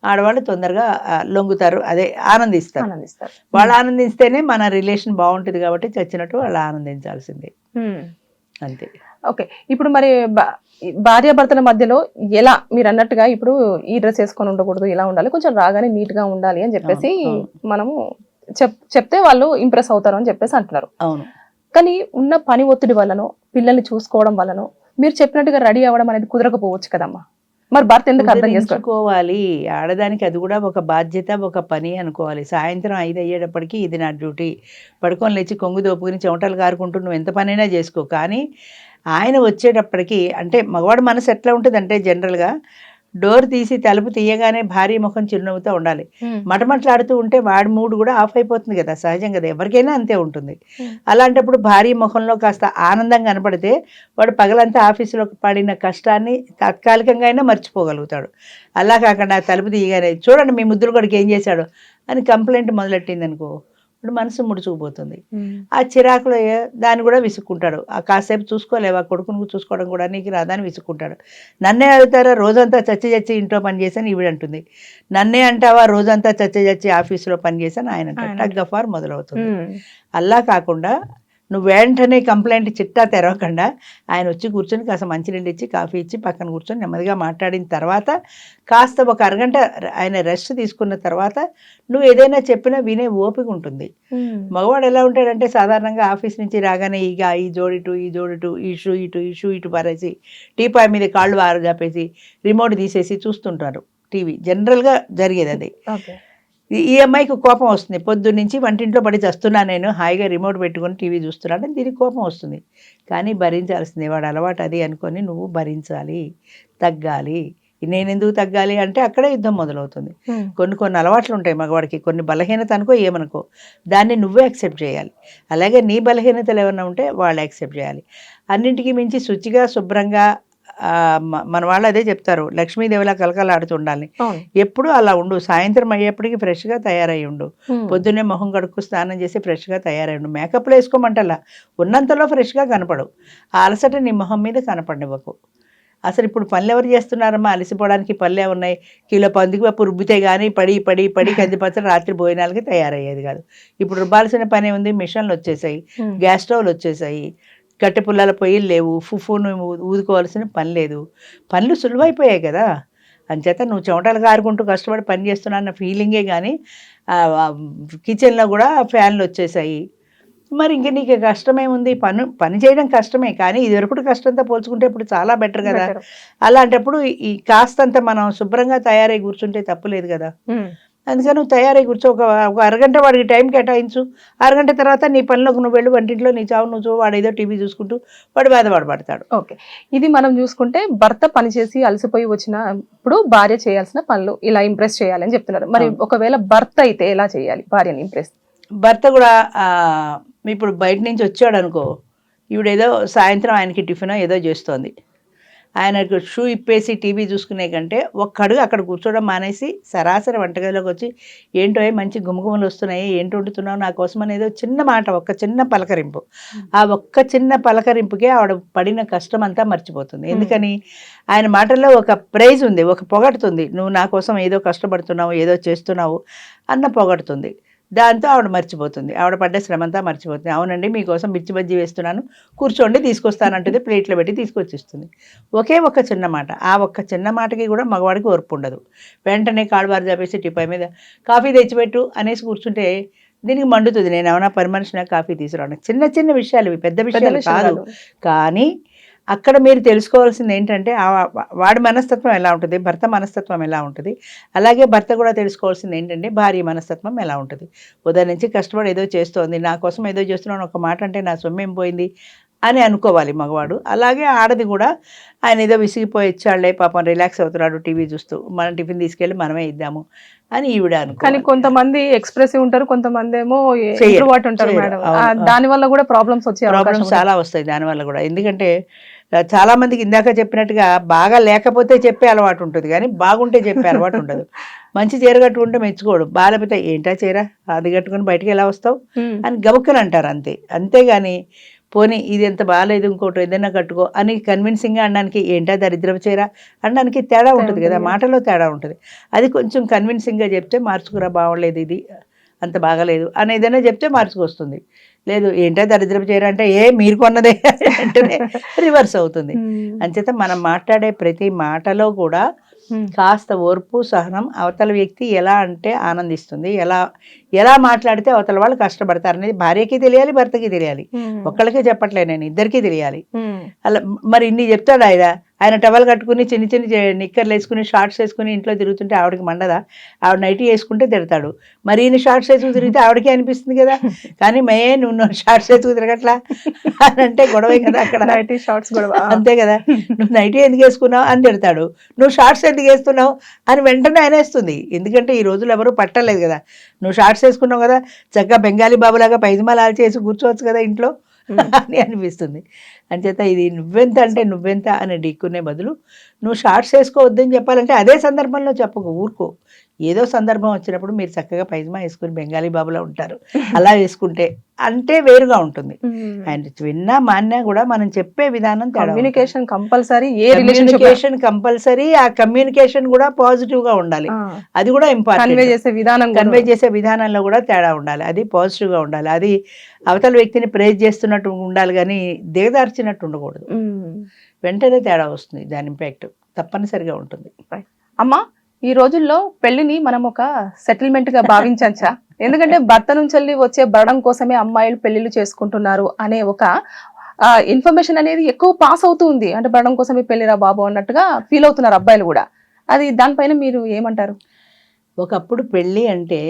ఆడవాళ్ళు తొందరగా లొంగుతారు, అదే ఆనందిస్తారు. వాళ్ళు ఆనందిస్తేనే మన రిలేషన్ బాగుంటుంది. కాబట్టి చచ్చినట్టు వాళ్ళు ఆనందించాల్సిందే అంతే. ఓకే, ఇప్పుడు మరి భార్యాభర్తల మధ్యలో ఎలా మీరు అన్నట్టుగా ఇప్పుడు ఈ డ్రెస్ వేసుకొని ఉండకూడదు, ఇలా ఉండాలి, కొంచెం రాగానే నీట్ గా ఉండాలి అని చెప్పేసి మనము చెప్తే వాళ్ళు ఇంప్రెస్ అవుతారు అని చెప్పేసి అంటున్నారు. అవును. కానీ ఉన్న పని ఒత్తిడి వల్లనో పిల్లల్ని చూసుకోవడం వల్లనో మీరు చెప్పినట్టుగా రెడీ అవ్వడం అనేది కుదరకపోవచ్చు కదమ్మా, మరి భర్త ఎందుకు అర్థం చేసుకోవాలి? కుదిరించుకోవాలి. ఆడదానికి అది కూడా ఒక బాధ్యత, ఒక పని అనుకోవాలి. సాయంత్రం 5 అయ్యేటప్పటికి ఇది నా డ్యూటీ, పడుకొని లేచి కొంగు దోపుకుని చెమటలు కారుకుంటూ నువ్వు ఎంత పనైనా చేసుకో. కానీ ఆయన వచ్చేటప్పటికి అంటే మగవాడు మనసు ఎట్లా ఉంటుందంటే జనరల్గా డోర్ తీసి తలుపు తీయగానే భారీ ముఖం చిరునవ్వుతో ఉండాలి. మటమట్లాడుతూ ఉంటే వాడి మూడు కూడా ఆఫ్ అయిపోతుంది కదా, సహజం కదా, ఎవరికైనా అంతే ఉంటుంది. అలాంటప్పుడు భారీ ముఖంలో కాస్త ఆనందం కనపడితే వాడు పగలంతా ఆఫీసులో పడిన కష్టాన్ని తాత్కాలికంగా అయినా మర్చిపోగలుగుతాడు. అలా కాకుండా తలుపు తీయగానే చూడండి మీ ముద్దులు కొడుకు ఏం చేశాడు అని కంప్లైంట్ మొదలెట్టింది అనుకో, ఇప్పుడు మనసు ముడుచుకుపోతుంది. ఆ చిరాకులో దాన్ని కూడా విసుక్కుంటాడు. ఆ కాసేపు చూసుకోలేవా, కొడుకును చూసుకోవడం కూడా నీకు రాదని విసుక్కుంటాడు. నన్నే అడుగుతారా రోజంతా చచ్చి ఇంట్లో పని చేశాను ఈవిడ అంటుంది, నన్నే అంటావా రోజంతా చచ్చి ఆఫీసులో పని చేశాను ఆయన అంటాడు. టగ్ ఆఫ్ వార్ మొదలవుతుంది. అలా కాకుండా నువ్వు వెంటనే కంప్లైంట్ చిట్టా తెరవకుండా ఆయన వచ్చి కూర్చొని కాస్త మంచినీళ్ళు ఇచ్చి కాఫీ ఇచ్చి పక్కన కూర్చొని నెమ్మదిగా మాట్లాడిన తర్వాత కాస్త ఒక అరగంట ఆయన రెస్ట్ తీసుకున్న తర్వాత నువ్వు ఏదైనా చెప్పినా వినే ఓపిక ఉంటుంది. మగవాడు ఎలా ఉంటాడంటే సాధారణంగా ఆఫీస్ నుంచి రాగానే ఈ జోడిటు ఈ షూ ఇటు పారేసి టీపాయ్ మీద కాళ్ళు ఆరజాపేసి రిమోట్ తీసేసి చూస్తుంటారు టీవీ. జనరల్గా జరిగేది అది. ఈ అమ్మాయికి కోపం వస్తుంది, పొద్దున్నుంచి వంటింట్లో పడి చస్తున్నా నేను హాయిగా రిమోట్ పెట్టుకొని టీవీ చూస్తున్నాను, దీనికి కోపం వస్తుంది. కానీ భరించాల్సిందే, వాడు అలవాటు అది అనుకొని నువ్వు భరించాలి, తగ్గాలి. నేను ఎందుకు తగ్గాలి అంటే అక్కడే యుద్ధం మొదలవుతుంది. కొన్ని అలవాట్లు ఉంటాయి మగవాడికి, కొన్ని బలహీనత అనుకో ఏమనుకో, దాన్ని నువ్వే యాక్సెప్ట్ చేయాలి. అలాగే నీ బలహీనతలు ఏమైనా ఉంటే వాళ్ళు యాక్సెప్ట్ చేయాలి. అన్నింటికీ మించి శుచిగా శుభ్రంగా మన వాళ్ళు అదే చెప్తారు, లక్ష్మీదేవిలా కలకలాడుతుండాలి. ఎప్పుడు అలా ఉండు. సాయంత్రం అయ్యేప్పటికి ఫ్రెష్గా తయారై ఉండు. పొద్దున్నే మొహం కడుక్కు స్నానం చేసి ఫ్రెష్గా తయారై ఉండు. మేకప్లు వేసుకోమంటలా, ఉన్నంతలో ఫ్రెష్గా కనపడు. ఆ అలసట నీ మొహం మీద కనపడివ్వకు. అసలు ఇప్పుడు పనులు ఎవరు చేస్తున్నారమ్మా? అలసిపోవడానికి పనులే ఉన్నాయి. కిలో పందిపప్పు రుబ్బితే కానీ పడి కందిపచ్చడి రాత్రి భోజనాలకి తయారయ్యేది కాదు. ఇప్పుడు రుబ్బాల్సిన పనే ఉంది. మిషన్లు వచ్చేసాయి, గ్యాస్ స్టవ్లు వచ్చేసాయి, కట్టె పుల్లల పొయ్యిలు లేవు, ఫుఫును ఊదుకోవాల్సిన పని లేదు. పనులు సులువైపోయాయి కదా. అంచేత నువ్వు చెమటలు కారుకుంటూ కష్టపడి పని చేస్తున్నా అన్న ఫీలింగే కానీ కిచెన్లో కూడా ఫ్యాన్లు వచ్చేసాయి. మరి ఇంక నీకు కష్టమేముంది? పని చేయడం కష్టమే, కానీ ఇదివరకు కష్టంతో పోల్చుకుంటే ఇప్పుడు చాలా బెటర్ కదా. అలాంటప్పుడు ఈ కాస్తంత మనం శుభ్రంగా తయారై కూర్చుంటే తప్పులేదు కదా. అందుకని నువ్వు తయారై కూర్చో. ఒక అరగంట వాడికి టైం కేటాయించు. అరగంట తర్వాత నీ పనిలోకి నువ్వు వెళ్ళు, వంటింట్లో నీ చావు నువ్వు వాడు ఏదో టీవీ చూసుకుంటూ వాడు బాధపడతాడు. ఓకే, ఇది మనం చూసుకుంటే భర్త పనిచేసి అలసిపోయి వచ్చినప్పుడు భార్య చేయాల్సిన పనులు ఇలా ఇంప్రెస్ చేయాలని చెప్తున్నారు. మరి ఒకవేళ భర్త అయితే ఎలా చేయాలి భార్యని ఇంప్రెస్? భర్త కూడా ఇప్పుడు బయట నుంచి వచ్చాడు అనుకో, ఈవిడేదో సాయంత్రం ఆయనకి టిఫిన్ ఏదో చేస్తోంది, ఆయనకు షూ ఇప్పేసి టీవీ చూసుకునే కంటే ఒక్కడుగు అక్కడ కూర్చోవడం మానేసి సరాసరి వంటగదిలోకి వచ్చి ఏంటో మంచి గుమగుమలు వస్తున్నాయి, ఏంటి వండుతున్నావు నా కోసం అనేదో చిన్న మాట, ఒక్క చిన్న పలకరింపు. ఆ ఒక్క చిన్న పలకరింపుకే ఆవిడ పడిన కష్టం అంతా మర్చిపోతుంది. ఎందుకని ఆయన మాటల్లో ఒక ప్రైజ్ ఉంది, ఒక పొగడుతుంది. నువ్వు నా కోసం ఏదో కష్టపడుతున్నావు, ఏదో చేస్తున్నావు అన్న పొగడుతుంది. దాంతో ఆవిడ మర్చిపోతుంది, ఆవిడ పడ్డ శ్రమంతా మర్చిపోతుంది. అవునండి మీకోసం బిచ్చి బజ్జీ వేస్తున్నాను, కూర్చోండి తీసుకొస్తానంటుంది, ప్లేట్లో పెట్టి తీసుకొచ్చిస్తుంది. ఒకే ఒక్క చిన్న మాట. ఆ ఒక్క చిన్న మాటకి కూడా మగవాడికి ఓర్పు ఉండదు. వెంటనే కాళ్ళబారు జాపేసి టిప్పాయి మీద కాఫీ తెచ్చిపెట్టు అనేసి కూర్చుంటే దీనికి మండుతుంది. నేను ఏమైనా పని మనిషినా కాఫీ తీసుకురావడానికి. చిన్న చిన్న విషయాలు ఇవి, పెద్ద విషయాలు కాదు. కానీ అక్కడ మీరు తెలుసుకోవాల్సింది ఏంటంటే వాడి మనస్తత్వం ఎలా ఉంటుంది, భర్త మనస్తత్వం ఎలా ఉంటుంది. అలాగే భర్త కూడా తెలుసుకోవాల్సింది ఏంటంటే భార్య మనస్తత్వం ఎలా ఉంటుంది. ఉదయం నుంచి కష్టపడి ఏదో చేస్తోంది, నా కోసం ఏదో చేస్తున్నాను ఒక మాట అంటే నా సొమ్మేం పోయింది అని అనుకోవాలి మగవాడు. అలాగే ఆడది కూడా ఆయన ఏదో విసిగిపోయి ఇచ్చాళ్లే పాపం రిలాక్స్ అవుతున్నాడు టీవీ చూస్తూ, మనం టిఫిన్ తీసుకెళ్ళి మనమే ఇద్దాము అని ఈవిడ అనుకో. కానీ కొంతమంది ఎక్స్ప్రెసివ్ ఉంటారు, కొంతమంది ఏమో ఇంట్రోవర్ట్ ఉంటారు మేడం. దాని వల్ల కూడా ప్రాబ్లమ్స్ చాలా వస్తాయి దానివల్ల కూడా. ఎందుకంటే చాలా మందికి ఇందాక చెప్పినట్టుగా బాగా లేకపోతే చెప్పే అలవాటు ఉంటుంది, కానీ బాగుంటే చెప్పే అలవాటు ఉండదు. మంచి చీర కట్టుకుంటే మెచ్చుకోడు, బాగాలేకపోతే ఏంటా చీర అది కట్టుకుని బయటకు ఎలా వస్తావు అని గబుక్కలు అంటారు అంతే. అంతేగాని పోనీ ఇది ఎంత బాగాలేదు ఇంకోటి ఏదైనా కట్టుకో అని కన్విన్సింగ్గా అనడానికి ఏంటా దరిద్రపు చీర అనడానికి తేడా ఉంటుంది కదా, మాటలో తేడా ఉంటుంది. అది కొంచెం కన్విన్సింగ్గా చెప్తే మార్చుకురా బాగలేదు ఇది అంత బాగాలేదు అని ఏదైనా చెప్తే మార్చుకొస్తుంది. లేదు ఏంటో దరిద్రపు చీర అంటే మీరు కొన్నదే అంటేనే రివర్స్ అవుతుంది. అంచేత మనం మాట్లాడే ప్రతి మాటలో కూడా కాస్త ఓర్పు సహనం, అవతల వ్యక్తి ఎలా అంటే ఆనందిస్తుంది, ఎలా మాట్లాడితే అవతల వాళ్ళు కష్టపడతారు అనేది భార్యకి తెలియాలి, భర్తకి తెలియాలి. ఒక్కళ్ళకే చెప్పట్లే నేను, ఇద్దరికీ తెలియాలి. అలా మరి ఇన్ని చెప్తాడు ఆయన టవల్ కట్టుకుని చిన్న చిన్న నిక్కర్లు వేసుకుని షార్ట్స్ వేసుకుని ఇంట్లో తిరుగుతుంటే ఆవిడకి మండదా? ఆవిడ నైటీ వేసుకుంటే తిడతాడు. మరి ఈయన షార్ట్స్ వేసుకుని తిరిగితే ఆవిడకే అనిపిస్తుంది కదా. కానీ నువ్వు షార్ట్స్ వేసుకు తిరగట్లా అని అంటే గొడవే కదా అక్కడ. నైటీ షార్ట్స్ గొడవ. అంతే కదా. నువ్వు నైటీ ఎందుకు వేసుకున్నావు అని తిడతాడు, నువ్వు షార్ట్స్ ఎందుకు వేస్తున్నావు అని వెంటనే అనేస్తుంది. ఎందుకంటే ఈ రోజులు ఎవరు పట్టలేదు కదా. నువ్వు షార్ట్స్ వేసుకున్నావు కదా, చక్కగా బెంగాలీ బాబులాగా పైజమాలాలు చేసి కూర్చోవచ్చు కదా ఇంట్లో అని అనిపిస్తుంది. అంచేత ఇది నువ్వెంత అంటే నువ్వెంత అని ఢీక్కునే బదులు నువ్వు షార్ట్స్ వేసుకోవద్దని చెప్పాలంటే అదే సందర్భంలో చెప్పకు, ఊరుకో. ఏదో సందర్భం వచ్చినప్పుడు మీరు చక్కగా పైజమా వేసుకుని బెంగాలీ బాబులా ఉంటారు, అలా వేసుకుంటే అంటే వేరుగా ఉంటుంది. ఆయన విన్నా మాన్నా కూడా మనం చెప్పే విధానం కమ్యూనికేషన్ కంపల్సరీ. Communication compulsory. ఆ కమ్యూనికేషన్ కూడా పాజిటివ్ గా ఉండాలి, అది కూడా ఇంపార్టెంట్. కన్వే చేసే విధానంలో కూడా తేడా ఉండాలి, అది పాజిటివ్ గా ఉండాలి. అది అవతల వ్యక్తిని ప్రేజ్ చేస్తున్నట్టు ఉండాలి కానీ దిగదార్చినట్టు ఉండకూడదు. వెంటనే తేడా వస్తుంది, దాని ఇంపాక్ట్ తప్పనిసరిగా ఉంటుంది. అమ్మా, ఈ రోజుల్లో పెళ్లిని మనం ఒక సెటిల్మెంట్ గా భావించచ్చా? ఎందుకంటే భర్త నుంచి వచ్చే బరణం కోసమే అమ్మాయిలు పెళ్లిళ్ళు చేసుకుంటున్నారు అనే ఒక ఇన్ఫర్మేషన్ అనేది ఎక్కువ పాస్ అవుతుంది. అంటే బరణం కోసమే పెళ్లిరా బాబు అన్నట్టుగా ఫీల్ అవుతున్నారు అబ్బాయిలు కూడా. అది దానిపైన మీరు ఏమంటారు? ఒకప్పుడు పెళ్ళి అంటే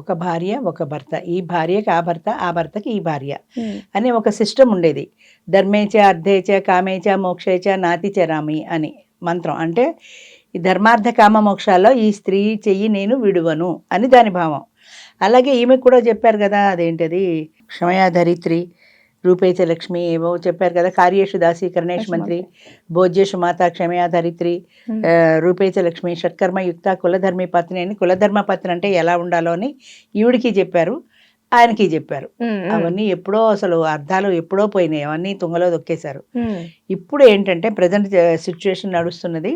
ఒక భార్య ఒక భర్త, ఈ భార్యకి ఆ భర్త, ఆ భర్తకి ఈ భార్య అనే ఒక సిస్టమ్ ఉండేది. ధర్మేచ అర్ధేచ కామేచ మోక్షేచ నాతి చరామి అని మంత్రం. అంటే ఈ ధర్మార్థ కామ మోక్షాల్లో ఈ స్త్రీ చెయ్యి నేను విడువను అని దాని భావం. అలాగే ఈమెకు కూడా చెప్పారు కదా, అదేంటది క్షమయా ధరిత్రి రూపేచ లక్ష్మి ఏవో చెప్పారు కదా. కార్యేషు దాసి కర్ణేష్ మంత్రి భోజ్యేషు మాత క్షమయా ధరిత్రి రూపేచ లక్ష్మి షట్కర్మ యుక్త కులధర్మి పత్ని అని. కులధర్మ పత్ని అంటే ఎలా ఉండాలో అని ఈవిడికి చెప్పారు, ఆయనకి చెప్పారు. అవన్నీ ఎప్పుడో అసలు అర్థాలు ఎప్పుడో పోయినాయి, అవన్నీ తుంగలో దొక్కేశారు. ఇప్పుడు ఏంటంటే ప్రజెంట్ సిచ్యువేషన్ నడుస్తున్నది,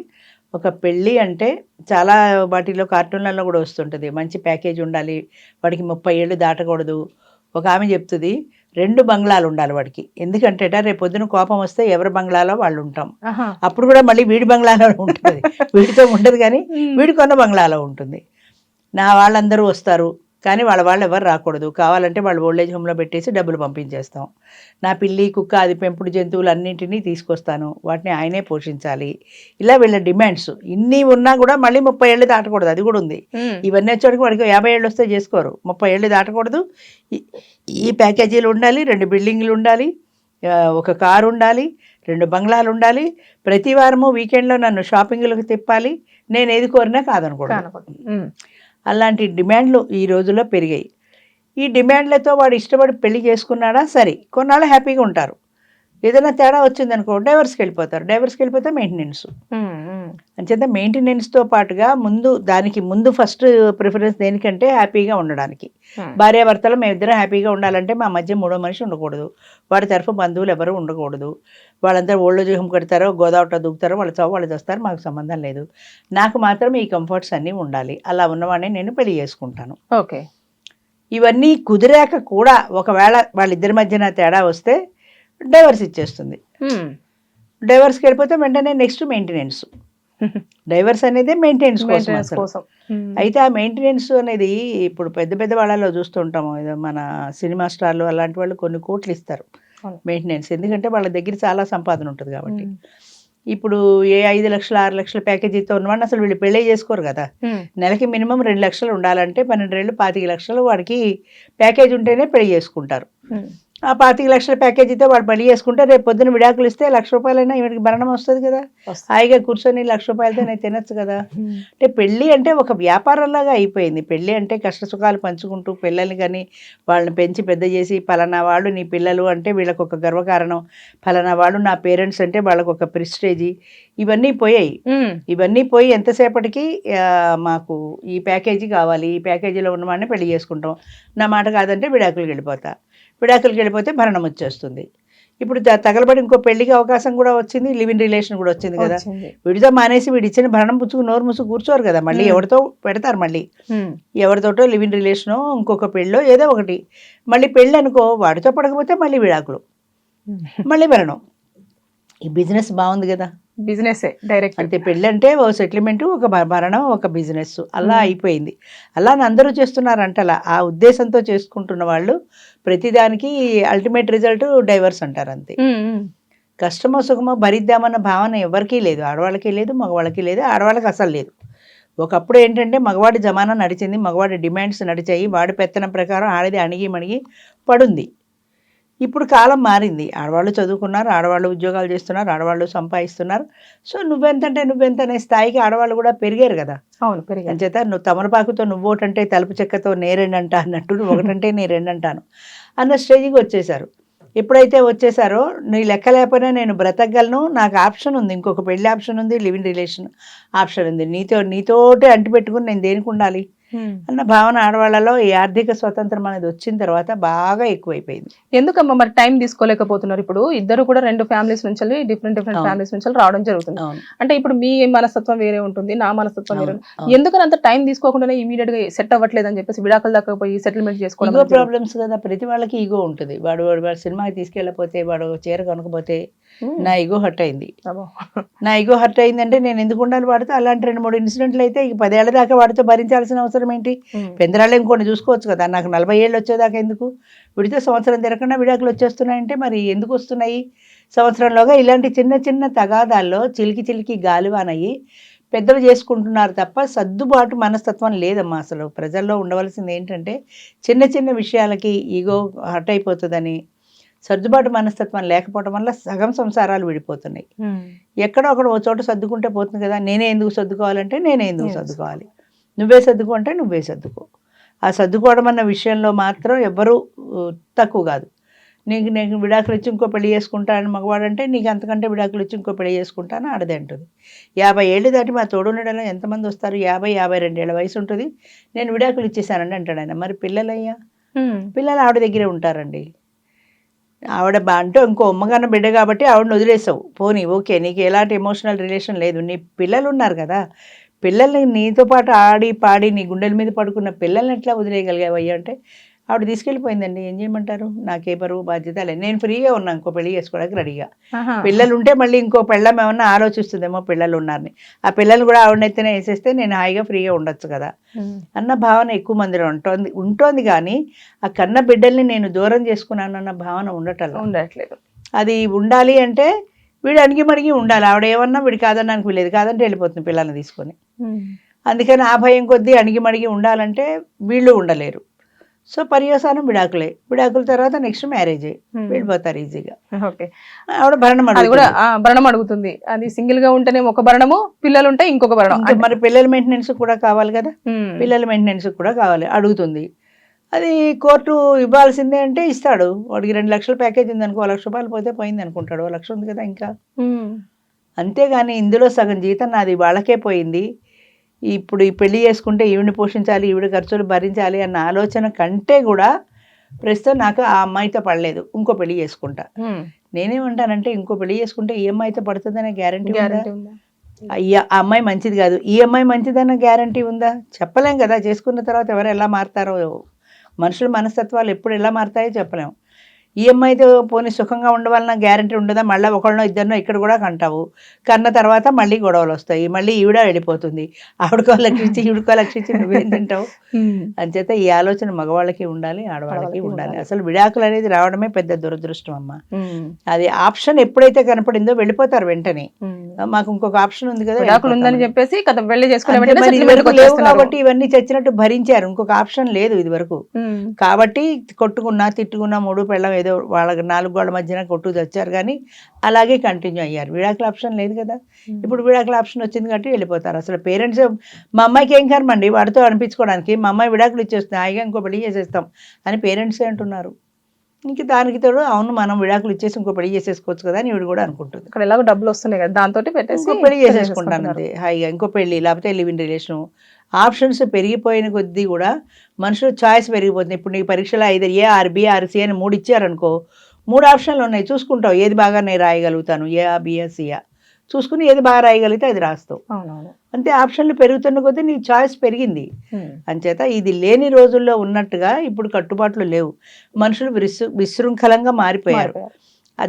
ఒక పెళ్ళి అంటే చాలా వాటిలో కార్టూన్లలో కూడా వస్తుంటుంది, మంచి ప్యాకేజ్ ఉండాలి, వాడికి 30 ఏళ్ళు దాటకూడదు. ఒక ఆమె చెప్తుంది 2 బంగ్లాలు ఉండాలి వాడికి. ఎందుకంటే రేపు పొద్దున కోపం వస్తే ఎవరి బంగ్లాలో వాళ్ళు ఉంటాం. అప్పుడు కూడా మళ్ళీ వీడి బంగ్లాలో ఉంటుంది, వీడితో ఉండదు కానీ వీడి కొన్న బంగ్లాలో ఉంటుంది. నా వాళ్ళందరూ వస్తారు కానీ వాళ్ళు ఎవరు రాకూడదు, కావాలంటే వాళ్ళు ఓల్డేజ్ హోమ్లో పెట్టేసి డబ్బులు పంపించేస్తాం. నా పిల్లి కుక్క అది పెంపుడు జంతువులు అన్నింటినీ తీసుకొస్తాను, వాటిని ఆయనే పోషించాలి. ఇలా వీళ్ళ డిమాండ్స్ ఇన్ని ఉన్నా కూడా మళ్ళీ 30 ఏళ్ళు దాటకూడదు, అది కూడా ఉంది. ఇవన్నీ వచ్చేటికి వాడికి 50 ఏళ్ళు వస్తే చేసుకోరు, 30 ఏళ్ళు దాటకూడదు. ఈ ప్యాకేజీలు ఉండాలి, 2 బిల్డింగ్లు ఉండాలి, ఒక కారు ఉండాలి, 2 బంగ్లాలు ఉండాలి, ప్రతి వారము వీకెండ్లో నన్ను షాపింగ్లకు తిప్పాలి, నేను ఏది కోరినా కాదనకూడదు. అలాంటి డిమాండ్లు ఈ రోజుల్లో పెరిగాయి. ఈ డిమాండ్లతో వాడు ఇష్టపడి పెళ్లి చేసుకున్నాడా సరే, కొన్నాళ్ళు హ్యాపీగా ఉంటారు. ఏదైనా తేడా వచ్చిందనుకో డైవర్స్కి వెళ్ళిపోతారు. డైవర్స్కి వెళ్ళిపోతే మెయింటెనెన్స్. అంచేత మెయింటెనెన్స్తో పాటుగా దానికి ముందు ఫస్ట్ ప్రిఫరెన్స్ దేనికంటే హ్యాపీగా ఉండడానికి. భార్యాభర్తలు మేమిద్దరం హ్యాపీగా ఉండాలంటే మా మధ్య మూడో మనిషి ఉండకూడదు, వాడి తరఫు బంధువులు ఎవరు ఉండకూడదు. వాళ్ళందరూ ఓల్డేజ్ హోమ్ కడతారో గోదావరిలో దూకుతారో వాళ్ళ చావు వాళ్ళు చేస్తారు, మాకు సంబంధం లేదు. నాకు మాత్రం ఈ కంఫర్ట్స్ అన్నీ ఉండాలి, అలా ఉన్నవాడిని నేను పెళ్లి చేసుకుంటాను. ఓకే. ఇవన్నీ కుదిరాక కూడా ఒకవేళ వాళ్ళిద్దరి మధ్యన తేడా వస్తే డైవర్స్ ఇచ్చేస్తుంది. డైవర్స్కి వెళ్ళిపోతే వెంటనే నెక్స్ట్ మెయింటెనెన్స్. డైవర్స్ అనేది మెయింటెనెన్స్ కోసం. అయితే ఆ మెయింటెనెన్స్ అనేది ఇప్పుడు పెద్ద పెద్ద వాళ్ళలో చూస్తుంటాము, మన సినిమా స్టార్లు అలాంటి వాళ్ళు కొన్ని కోట్లు ఇస్తారు మెయింటెనెన్స్, ఎందుకంటే వాళ్ళ దగ్గర చాలా సంపాదన ఉంటుంది కాబట్టి. ఇప్పుడు 5 లక్షలు 6 లక్షల ప్యాకేజీతో ఉన్నవాడిని అసలు వీళ్ళు పెళ్ళే చేసుకోరు కదా. నెలకి మినిమం 2 లక్షలు ఉండాలంటే 12 ఏళ్ళు 25 లక్షలు వాడికి ప్యాకేజ్ ఉంటేనే పెళ్లి చేసుకుంటారు. ఆ 25 లక్షల ప్యాకేజీతో వాడు పెళ్లి చేసుకుంటే రేపు పొద్దున విడాకులు ఇస్తే 1,00,000 రూపాయలైనా ఈవిడికి భరణం వస్తుంది కదా. హాయిగా కూర్చొని 1,00,000 రూపాయలతో నేను తినచ్చు కదా. అంటే పెళ్ళి అంటే ఒక వ్యాపారంలాగా అయిపోయింది. పెళ్ళి అంటే కష్ట సుఖాలు పంచుకుంటూ పిల్లల్ని కానీ వాళ్ళని పెంచి పెద్ద చేసి పలానా వాళ్ళు నీ పిల్లలు అంటే వీళ్ళకి ఒక గర్వకారణం, పలానా వాళ్ళు నా పేరెంట్స్ అంటే వాళ్ళకు ఒక ప్రిస్టేజీ, ఇవన్నీ పోయాయి. ఇవన్నీ పోయి ఎంతసేపటికి మాకు ఈ ప్యాకేజీ కావాలి, ఈ ప్యాకేజీలో ఉన్నవాడిని పెళ్లి చేసుకుంటాం, నా మాట కాదంటే విడాకులకు వెళ్ళిపోతా, విడాకులకు వెళ్ళిపోతే భరణం వచ్చేస్తుంది. ఇప్పుడు తగలబడి ఇంకో పెళ్లికి అవకాశం కూడా వచ్చింది, లివ్ ఇన్ రిలేషన్ కూడా వచ్చింది కదా. వీడితో మానేసి వీడి ఇచ్చిన భరణం పుచ్చుకు నోరు ముసుగు కూర్చోరు కదా, మళ్ళీ ఎవరితో పెడతారు, మళ్ళీ ఎవరితోటో లివ్ ఇన్ రిలేషనో ఇంకొక పెళ్ళో ఏదో ఒకటి. మళ్ళీ పెళ్ళి అనుకో వాడితో పడకపోతే మళ్ళీ విడాకులు, మళ్ళీ భరణం. ఈ బిజినెస్ బాగుంది కదా. Business direct. అంతే, పెళ్ళి అంటే ఓ సెటిల్మెంట్, ఒక మరణం, ఒక బిజినెస్ అలా అయిపోయింది. అలా అందరూ చేస్తున్నారంట. అలా ఆ ఉద్దేశంతో చేసుకుంటున్న వాళ్ళు ప్రతిదానికి అల్టిమేట్ రిజల్ట్ డైవర్స్ అంటారు అంతే. కష్టమో సుఖమో భరిద్దామన్న భావన ఎవరికీ లేదు, ఆడవాళ్ళకి లేదు, మగవాళ్ళకి లేదు. ఆడవాళ్ళకి అసలు లేదు. ఒకప్పుడు ఏంటంటే మగవాడి జమానా నడిచింది, మగవాడి డిమాండ్స్ నడిచాయి, వాడి పెత్తనం ప్రకారం ఆడది అణిగి మణిగి పడుంది. ఇప్పుడు కాలం మారింది, ఆడవాళ్ళు చదువుకున్నారు, ఆడవాళ్ళు ఉద్యోగాలు చేస్తున్నారు, ఆడవాళ్ళు సంపాదిస్తున్నారు. సో నువ్వెంత అనే స్థాయికి ఆడవాళ్ళు కూడా పెరిగారు కదా. అవును, పెరిగారు. అంచేత నువ్వు తమలపాకుతో నువ్వోటంటే తలుపు చెక్కతో నేరెండంట అన్నట్టు, నువ్వు ఒకటంటే నేను రెండంటాను అన్న స్టేజ్కి వచ్చేసారు. ఎప్పుడైతే వచ్చేసారో నీ లెక్క లేకపోయినా నేను బ్రతకగలను, నాకు ఆప్షన్ ఉంది, ఇంకొక పెళ్లి ఆప్షన్ ఉంది, లివ్ ఇన్ రిలేషన్ ఆప్షన్ ఉంది, నీతోటే అంటి పెట్టుకుని నేను దేనికి ఉండాలి అన్న భావన ఆడవాళ్ళలో ఈ ఆర్థిక స్వతంత్రం అనేది వచ్చిన తర్వాత బాగా ఎక్కువైపోయింది. ఎందుకమ్మా మరి టైం తీసుకోలేకపోతున్నారు? ఇప్పుడు ఇద్దరు కూడా రెండు ఫ్యామిలీస్ నుంచి డిఫరెంట్ ఫ్యామిలీస్ నుంచి రావడం జరుగుతుంది. అంటే ఇప్పుడు మీ మనస్తత్వం వేరే ఉంటుంది, నా మనస్తత్వం వేరే. ఎందుకని అంత టైం తీసుకోకుండానే ఇమీడియట్ గా సెట్ అవ్వట్లేదు అని చెప్పేసి విడాకులు దాకా పోయి సెటిల్మెంట్ చేసుకోవడం? ఈగో ప్రాబ్లమ్స్ కదా, ప్రతి వాళ్ళకి ఈగో ఉంటుంది. వాడు సినిమాకి తీసుకెళ్ళకపోతే, వాడు చీర కొనకపోతే నా ఈగో హర్ట్ అయింది. నా ఈగో హర్ట్ అయిందంటే నేను ఎందుకు ఉండాలి వాడితో? అలాంటి 2-3 ఇన్సిడెంట్లు అయితే 10 ఏళ్ల దాకా వాడితో భరించాల్సిన అవసరం ఏంటి? పెందరాళ్ళు ఇంకోటి చూసుకోవచ్చు కదా. నాకు 40 ఏళ్ళు వచ్చేదాకా ఎందుకు? విడితే సంవత్సరం తిరగకుండా విడాకులు వచ్చేస్తున్నాయంటే మరి ఎందుకు వస్తున్నాయి? సంవత్సరంలోగా ఇలాంటి చిన్న చిన్న తగాదాల్లో చిలికి గాలివానయ్యి పెద్దలు చేసుకుంటున్నారు తప్ప సర్దుబాటు మనస్తత్వం లేదమ్మా. అసలు ప్రజల్లో ఉండవలసింది ఏంటంటే చిన్న చిన్న విషయాలకి ఈగో హర్ట్ అయిపోతుందని, సర్దుబాటు మనస్తత్వం లేకపోవడం వల్ల సగం సంసారాలు విడిపోతున్నాయి. ఎక్కడో ఒకడు ఓ చోట సర్దుకుంటే పోతుంది కదా. నేనే ఎందుకు సర్దుకోవాలంటే నేనే ఎందుకు సర్దుకోవాలి, నువ్వే సర్దుకో అంటే నువ్వే సర్దుకో. ఆ సర్దుకోవడం అన్న విషయంలో మాత్రం ఎవ్వరూ తక్కువ కాదు. నేను విడాకులు ఇచ్చి ఇంకో పెళ్లి చేసుకుంటాను మగవాడంటే, నీకు అంతకంటే విడాకులు ఇచ్చి ఇంకో పెళ్లి చేసుకుంటాను ఆడదే అంటుంది. 50 ఏళ్ళు దాటి మా తోడుండడంలో ఎంతమంది వస్తారు? 50-52 ఏళ్ళ వయసు ఉంటుంది, నేను విడాకులు ఇచ్చేసానండి అంటాడు ఆయన. మరి పిల్లలయ్యా, పిల్లలు ఆవిడ దగ్గరే ఉంటారండి. ఆవిడ అంటే ఇంకో అమ్మగాన్న బిడ్డ కాబట్టి ఆవిడని వదిలేసావు, పోనీ ఓకే, నీకు ఎలాంటి ఎమోషనల్ రిలేషన్ లేదు. నీ పిల్లలు ఉన్నారు కదా, పిల్లల్ని నీతో పాటు ఆడి పాడి నీ గుండెల మీద పడుకున్న పిల్లల్ని ఎట్లా వదిలేయగలిగావయ్యా అంటే, ఆవిడ తీసుకెళ్ళిపోయిందండి. ఏం చేయమంటారు? నాకే బరువు బాధ్యత లేదు, నేను ఫ్రీగా ఉన్నా ఇంకో పెళ్లి చేసుకోవడానికి రెడీగా. పిల్లలు ఉంటే మళ్ళీ ఇంకో పెళ్ళం ఏమన్నా ఆలోచిస్తుందేమో పిల్లలు ఉన్నారని. ఆ పిల్లలు కూడా ఆవిడనైతేనే వేసేస్తే నేను హాయిగా ఫ్రీగా ఉండొచ్చు కదా అన్న భావన ఎక్కువ మందిలో ఉంటోంది కానీ ఆ కన్న బిడ్డల్ని నేను దూరం చేసుకున్నాను అన్న భావన ఉండట్లేదు. అది ఉండాలి అంటే వీడు అణిగి ఉండాలి. ఆవిడ ఏమన్నా వీడు కాదన్నానికి వీలేదు, కాదంటే వెళ్ళిపోతుంది పిల్లల్ని తీసుకొని. అందుకని ఆ భయం కొద్దీ అణిగి ఉండాలంటే వీళ్ళు ఉండలేరు. సో పర్యవసానం విడాకుల తర్వాత నెక్స్ట్ మ్యారేజ్ వెళ్ళిపోతారు ఈజీగా. ఆవిడ భరణం అడుగుతుంది. అది సింగిల్ గా ఉంటేనే ఒక భరణము, పిల్లలు ఉంటే ఇంకొక భరణం. మరి పిల్లల మెయింటెనెన్స్ కూడా కావాలి కదా, పిల్లల మెయింటెనెన్స్ కూడా కావాలి, అడుగుతుంది. అది కోర్టు ఇవ్వాల్సిందే అంటే ఇస్తాడు. వాడికి 2 లక్షల ప్యాకేజ్ ఉంది అనుకో, 1 లక్ష రూపాయలు పోతే పోయింది అనుకుంటాడు. 1 లక్ష ఉంది కదా ఇంకా. అంతేగాని ఇందులో సగం జీతం నాది వాళ్ళకే పోయింది, ఇప్పుడు ఈ పెళ్లి చేసుకుంటే ఈవిడిని పోషించాలి, ఈవిడ ఖర్చులు భరించాలి అన్న ఆలోచన కంటే కూడా ప్రస్తుతం నాకు ఆ అమ్మాయితో పడలేదు, ఇంకో పెళ్లి చేసుకుంటా. నేనేమంటానంటే ఇంకో పెళ్లి చేసుకుంటే ఈ అమ్మాయితో పడుతుందనే గ్యారంటీ ఉందా? ఆ అమ్మాయి మంచిది కాదు, ఈ అమ్మాయి మంచిదన్న గ్యారంటీ ఉందా? చెప్పలేం కదా. చేసుకున్న తర్వాత ఎవరు ఎలా మారుతారో, మనుషుల మనస్తత్వాలు ఎప్పుడు ఎలా మారుతాయో చెప్పలేము. ఈ అమ్మాయితో పోనీ సుఖంగా ఉండవాలన్న గ్యారంటీ ఉండదా? మళ్ళీ ఒకళ్ళనో ఇద్దరినో ఇక్కడ కూడా కంటావు, కన్న తర్వాత మళ్ళీ గొడవలు వస్తాయి, మళ్ళీ ఈవిడ వెళ్ళిపోతుంది, ఆవిడకో లక్షించి ఈవిడకో లక్షించి నువ్వేం తింటావు? అంచేత ఈ ఆలోచన మగవాళ్ళకి ఉండాలి, ఆడవాళ్ళకి ఉండాలి. అసలు విడాకులు అనేది రావడమే పెద్ద దురదృష్టం అమ్మ. అది ఆప్షన్ ఎప్పుడైతే కనపడిందో వెళ్ళిపోతారు వెంటనే. మాకు ఇంకొక ఆప్షన్ ఉంది కదా, విడాకులు ఉందని చెప్పేసి లేవు కాబట్టి ఇవన్నీ చచ్చినట్టు భరించారు. ఇంకొక ఆప్షన్ లేదు ఇది వరకు కాబట్టి కొట్టుకున్నా తిట్టుకున్నా 3 పెళ్ళం ఏదో వాళ్ళకి 4 గోళ్ల మధ్యన కొట్టు తెచ్చారు కానీ అలాగే కంటిన్యూ అయ్యారు. విడాకుల ఆప్షన్ లేదు కదా. ఇప్పుడు విడాకుల ఆప్షన్ వచ్చింది కాబట్టి వెళ్ళిపోతారు. అసలు పేరెంట్స్ మా అమ్మాయికి ఏం కర్మండి వాడితో అనిపించుకోవడానికి, మా అమ్మాయి విడాకులు ఇచ్చేస్తుంది హాయిగా ఇంకో పెళ్లి చేసేస్తాం అని పేరెంట్సే అంటున్నారు. ఇంక దానికి తోడు అవును మనం విడాకులు ఇచ్చేసి ఇంకో పెళ్లి చేసేసుకోవచ్చు కదా అని ఈవిడ కూడా అనుకుంటుంది. అక్కడ ఎలాగో డబ్బులు వస్తున్నాయి కదా, దాంతో ఇంకో పెళ్లి చేసేసుకుంటాను అంతే హాయిగా, ఇంకో పెళ్లి లేకపోతే లివ్ ఇన్ రిలేషన్. ఆప్షన్స్ పెరిగిపోయిన కొద్దీ కూడా మనుషులు చాయిస్ పెరిగిపోతుంది. ఇప్పుడు నీకు పరీక్షలో ఐదు ఏ ఆర్ బి ఆర్ సి అని 3 ఇచ్చారనుకో, 3 ఆప్షన్లు ఉన్నాయి, చూసుకుంటావు ఏది బాగా నేను రాయగలుగుతాను, ఏ ఆ బిఏ సియా చూసుకుని ఏది బాగా రాయగలిగితే అది రాస్తావు. అంతే, ఆప్షన్లు పెరుగుతున్న కొద్దీ నీ చాయిస్ పెరిగింది. అంచేత ఇది లేని రోజుల్లో ఉన్నట్టుగా ఇప్పుడు కట్టుబాట్లు లేవు, మనుషులు విశృంఖలంగా మారిపోయారు.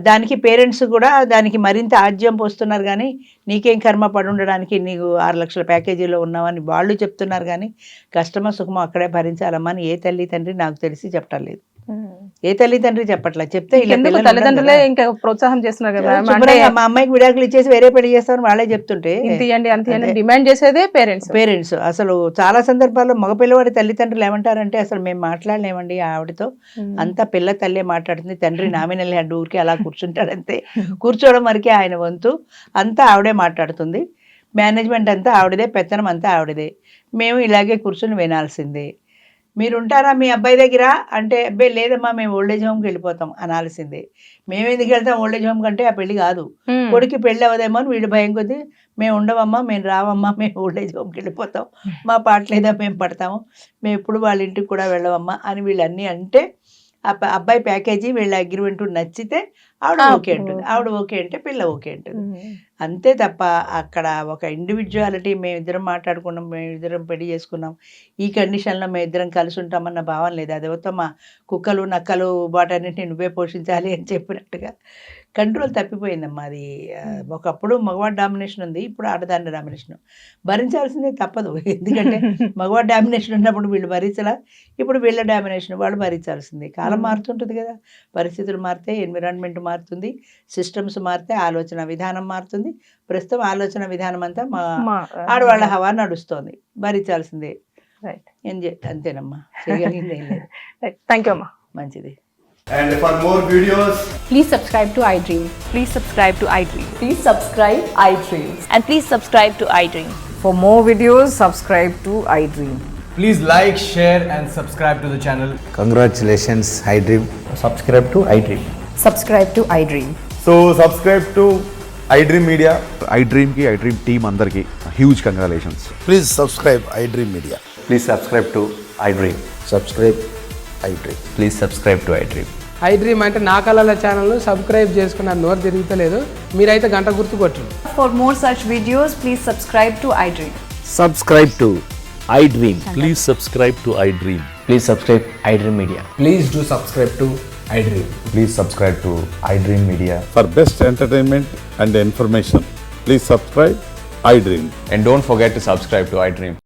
దానికి పేరెంట్స్ కూడా దానికి మరింత ఆజ్యం పోస్తున్నారు, కానీ నీకేం కర్మ పడి ఉండడానికి, నీకు 6 లక్షల ప్యాకేజీలో ఉన్నావని వాళ్ళు చెప్తున్నారు, కానీ కష్టమో సుఖమో అక్కడే భరించాలమ్మా అని ఏ తల్లి తండ్రి నాకు తెలిసి చెప్పటం లేదు. ఏ తల్లి తండ్రి చెప్పట్లేదు. చెప్తే ఇలా ఎందుకు పిల్లలు తల్లిదండ్రులే ఇంకా ప్రోత్సాహం చేస్తున్నారు కదా అంటే శుభ్రంగా మా అమ్మాయికి విడాకులు ఇచ్చేసి వేరే పెళ్లి చేస్తామని వాళ్ళే చెప్తుంటే ఇంత ఇవ్వండి అంత ఇవ్వండి డిమాండ్ చేసేదే పేరెంట్స్. అసలు చాలా సందర్భాల్లో మగ పిల్లవాడి తల్లిదండ్రులు ఏమంటారంటే అసలు మేము మాట్లాడలేమండి ఆవిడతో, అంతా పిల్ల తల్లే మాట్లాడుతుంది, తండ్రి నామినల్ హెడ్ ఊరికి అలా కూర్చుంటాడంతే, కూర్చోవడం వరకే ఆయన వంతు, అంతా ఆవిడే మాట్లాడుతుంది, మేనేజ్మెంట్ అంతా ఆవిడదే, పెత్తనం అంతా ఆవిడదే, మేము ఇలాగే కూర్చొని వినాల్సిందే. మీరు ఉంటారా మీ అబ్బాయి దగ్గర అంటే, అబ్బాయి లేదమ్మా మేము ఓల్డేజ్ హోమ్కి వెళ్ళిపోతాం అనాల్సిందే. మేము ఎందుకు వెళ్తాం ఓల్డేజ్ హోమ్ కంటే, ఆ పెళ్లి కాదు, కొడుకు పెళ్ళి అవ్వదేమో అని వీడు భయం కొద్దీ, మేము ఉండవమ్మా, మేము రావమ్మా, మేము ఓల్డేజ్ హోమ్కి వెళ్ళిపోతాం, మా పాట లేదా మేము పడతాము, మేము ఎప్పుడు వాళ్ళ ఇంటికి కూడా వెళ్ళవమ్మా అని వీళ్ళన్నీ అంటే, అబ్బాయి ప్యాకేజీ వీళ్ళ అగ్రిమెంట్ నచ్చితే ఆవిడ ఓకే అంటుంది, ఆవిడ ఓకే అంటే పిల్ల ఓకే అంటుంది. అంతే తప్ప అక్కడ ఒక ఇండివిజువాలిటీ మేమిద్దరం మాట్లాడుకున్నాం, మేమిద్దరం పెళ్లి చేసుకున్నాం, ఈ కండిషన్లో మేమిద్దరం కలిసి ఉంటామన్న భావం లేదు. అదేవతో మా కుక్కలు నక్కలు వాటన్నిటిని నువ్వే పోషించాలి అని చెప్పినట్టుగా కంట్రోల్ తప్పిపోయిందమ్మా. అది ఒకప్పుడు మగవాడి డామినేషన్ ఉంది, ఇప్పుడు ఆడదాని డామినేషన్. భరించాల్సిందే తప్పదు, ఎందుకంటే మగవాడి డామినేషన్ ఉన్నప్పుడు వీళ్ళు భరించలా, ఇప్పుడు వీళ్ళ డామినేషన్ వాళ్ళు భరించాల్సిందే. కాలం మారుతుంటుంది కదా, పరిస్థితులు మారితే ఎన్విరాన్మెంట్ మారుతుంది, సిస్టమ్స్ మారితే ఆలోచన విధానం మారుతుంది. ప్రస్తుతం ఆలోచన విధానం అంతా మా ఆడవాళ్ళ హవా నడుస్తోంది, భరించాల్సిందే. అంతేనమ్మా, చేయగలిగింది ఏం లేదు. థ్యాంక్ యూ అమ్మా. మంచిది. And for more videos, Please subscribe to iDream. Please subscribe to iDream. Please subscribe iDream. And please subscribe to iDream. For more videos, subscribe to iDream. please like, share and subscribe to the channel. Congratulations, iDream. Subscribe to iDream. Subscribe to iDream. So subscribe to iDream Media. iDream ki iDream team andarki huge congratulations. Please subscribe iDream Media. Please subscribe to iDream. Subscribe iDream. Please subscribe to iDream. iDream అంటే నా కళల ఛానల్ను subscribe చేసుకున్న నోరు తిరుగుతలేదు, మీరైతే గంట గుర్తు కొట్టండి. For more such videos, please subscribe to iDream. Subscribe to iDream. Please subscribe to iDream. Please subscribe iDream Media. Please do subscribe to iDream. Please subscribe to iDream Media. For best entertainment and information, please subscribe iDream. And don't forget to subscribe to iDream.